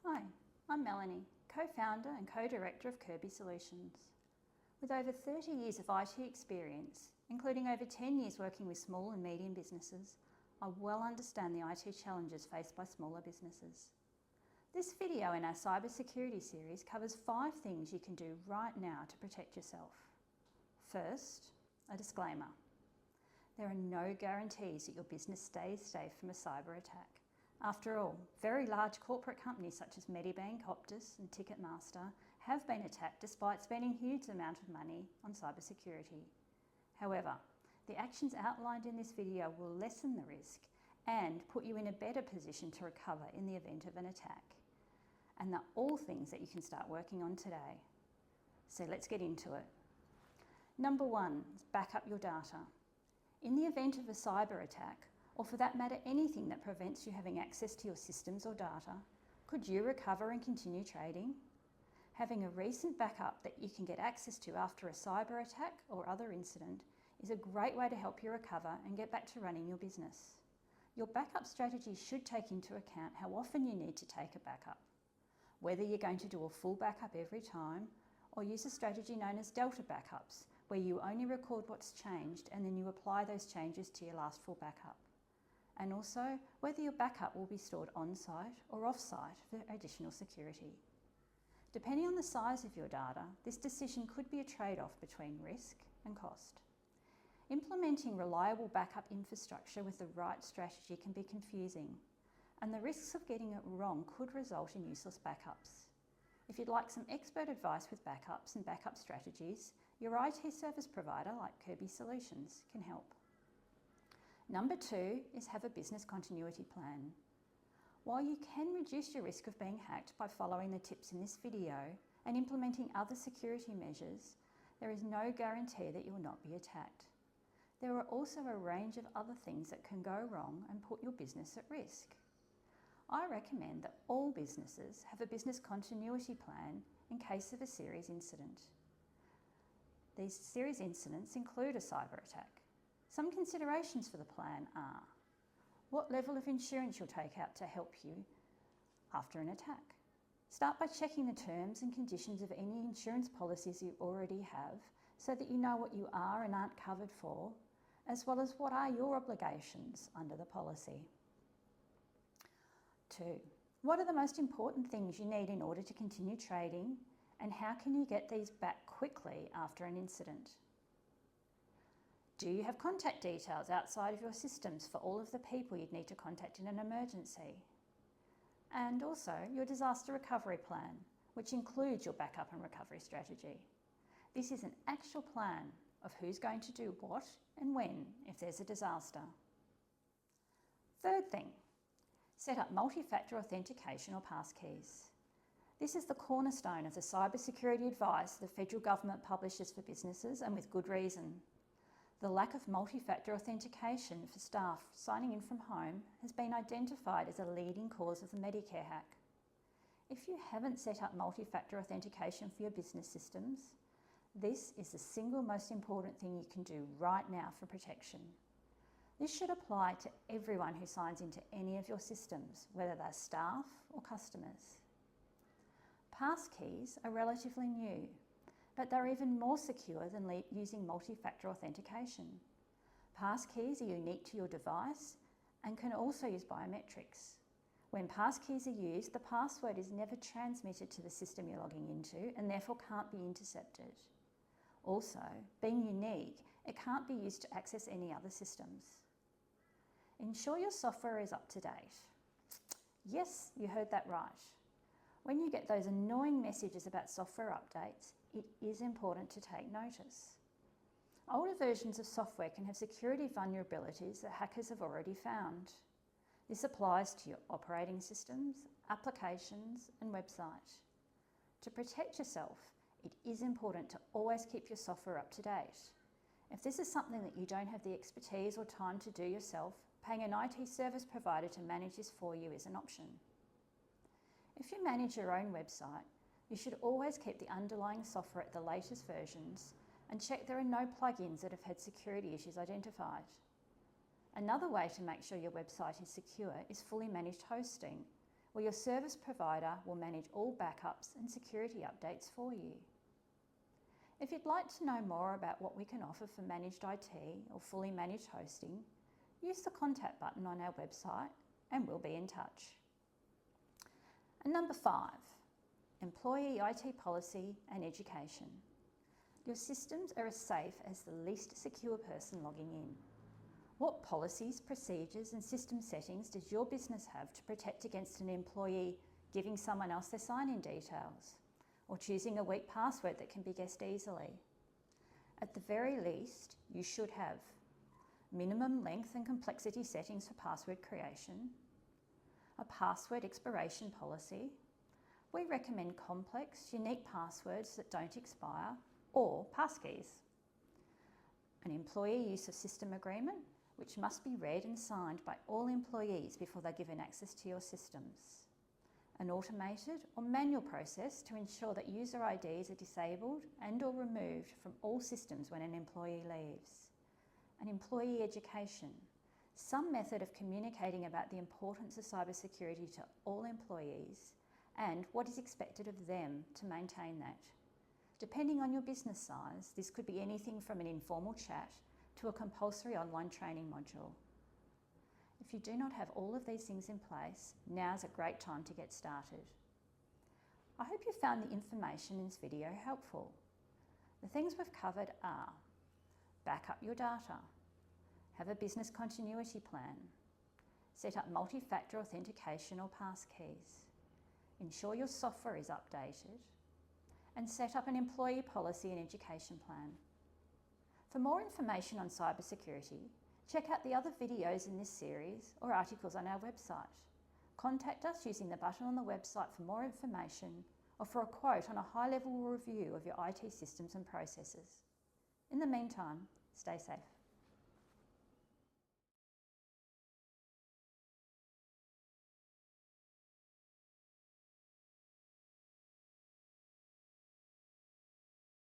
Hi, I'm Melanie, co-founder and co-director of Kirby Solutions. With over 30 years of IT experience, including over 10 years working with small and medium businesses, I well understand the IT challenges faced by smaller businesses. This video in our cybersecurity series covers 5 things you can do right now to protect yourself. First, a disclaimer. There are no guarantees that your business stays safe from a cyber attack. After all, very large corporate companies such as Medibank, Optus and Ticketmaster have been attacked despite spending huge amounts of money on cybersecurity. However, the actions outlined in this video will lessen the risk and put you in a better position to recover in the event of an attack. And they're all things that you can start working on today. So let's get into it. Number 1 is back up your data. In the event of a cyber attack, or for that matter anything that prevents you having access to your systems or data, could you recover and continue trading? Having a recent backup that you can get access to after a cyber attack or other incident is a great way to help you recover and get back to running your business. Your backup strategy should take into account how often you need to take a backup, whether you're going to do a full backup every time or use a strategy known as Delta backups, where you only record what's changed and then you apply those changes to your last full backup. And also whether your backup will be stored on-site or off-site for additional security. Depending on the size of your data, this decision could be a trade-off between risk and cost. Implementing reliable backup infrastructure with the right strategy can be confusing, and the risks of getting it wrong could result in useless backups. If you'd like some expert advice with backups and backup strategies, your IT service provider like Kirby Solutions can help. Number 2 is have a business continuity plan. While you can reduce your risk of being hacked by following the tips in this video and implementing other security measures, there is no guarantee that you will not be attacked. There are also a range of other things that can go wrong and put your business at risk. I recommend that all businesses have a business continuity plan in case of a serious incident. These serious incidents include a cyber attack. Some considerations for the plan are what level of insurance you'll take out to help you after an attack. Start by checking the terms and conditions of any insurance policies you already have so that you know what you are and aren't covered for, as well as what are your obligations under the policy. 2. What are the most important things you need in order to continue trading, and how can you get these back quickly after an incident? Do you have contact details outside of your systems for all of the people you'd need to contact in an emergency? And also your disaster recovery plan, which includes your backup and recovery strategy. This is an actual plan of who's going to do what and when if there's a disaster. Third thing, set up multi-factor authentication or passkeys. This is the cornerstone of the cybersecurity advice the federal government publishes for businesses, and with good reason. The lack of multi-factor authentication for staff signing in from home has been identified as a leading cause of the Medicare hack. If you haven't set up multi-factor authentication for your business systems, this is the single most important thing you can do right now for protection. This should apply to everyone who signs into any of your systems, whether they're staff or customers. Passkeys are relatively new, but they're even more secure than using multi-factor authentication. Passkeys are unique to your device and can also use biometrics. When passkeys are used, the password is never transmitted to the system you're logging into and therefore can't be intercepted. Also, being unique, it can't be used to access any other systems. Ensure your software is up to date. Yes, you heard that right. When you get those annoying messages about software updates, it is important to take notice. Older versions of software can have security vulnerabilities that hackers have already found. This applies to your operating systems, applications, and website. To protect yourself, it is important to always keep your software up to date. If this is something that you don't have the expertise or time to do yourself, paying an IT service provider to manage this for you is an option. If you manage your own website, you should always keep the underlying software at the latest versions and check there are no plugins that have had security issues identified. Another way to make sure your website is secure is fully managed hosting, where your service provider will manage all backups and security updates for you. If you'd like to know more about what we can offer for managed IT or fully managed hosting, use the contact button on our website and we'll be in touch. And number 5, employee IT policy and education. Your systems are as safe as the least secure person logging in. What policies, procedures and system settings does your business have to protect against an employee giving someone else their sign-in details or choosing a weak password that can be guessed easily? At the very least, you should have minimum length and complexity settings for password creation, a password expiration policy. We recommend complex, unique passwords that don't expire, or passkeys. An employee use of system agreement, which must be read and signed by all employees before they're given access to your systems. An automated or manual process to ensure that user IDs are disabled and/or removed from all systems when an employee leaves. An employee education, some method of communicating about the importance of cybersecurity to all employees and what is expected of them to maintain that. Depending on your business size, this could be anything from an informal chat to a compulsory online training module. If you do not have all of these things in place, now's a great time to get started. I hope you found the information in this video helpful. The things we've covered are: back up your data, have a business continuity plan, set up multi-factor authentication or passkeys, ensure your software is updated, and set up an employee policy and education plan. For more information on cybersecurity, check out the other videos in this series or articles on our website. Contact us using the button on the website for more information or for a quote on a high-level review of your IT systems and processes. In the meantime, stay safe.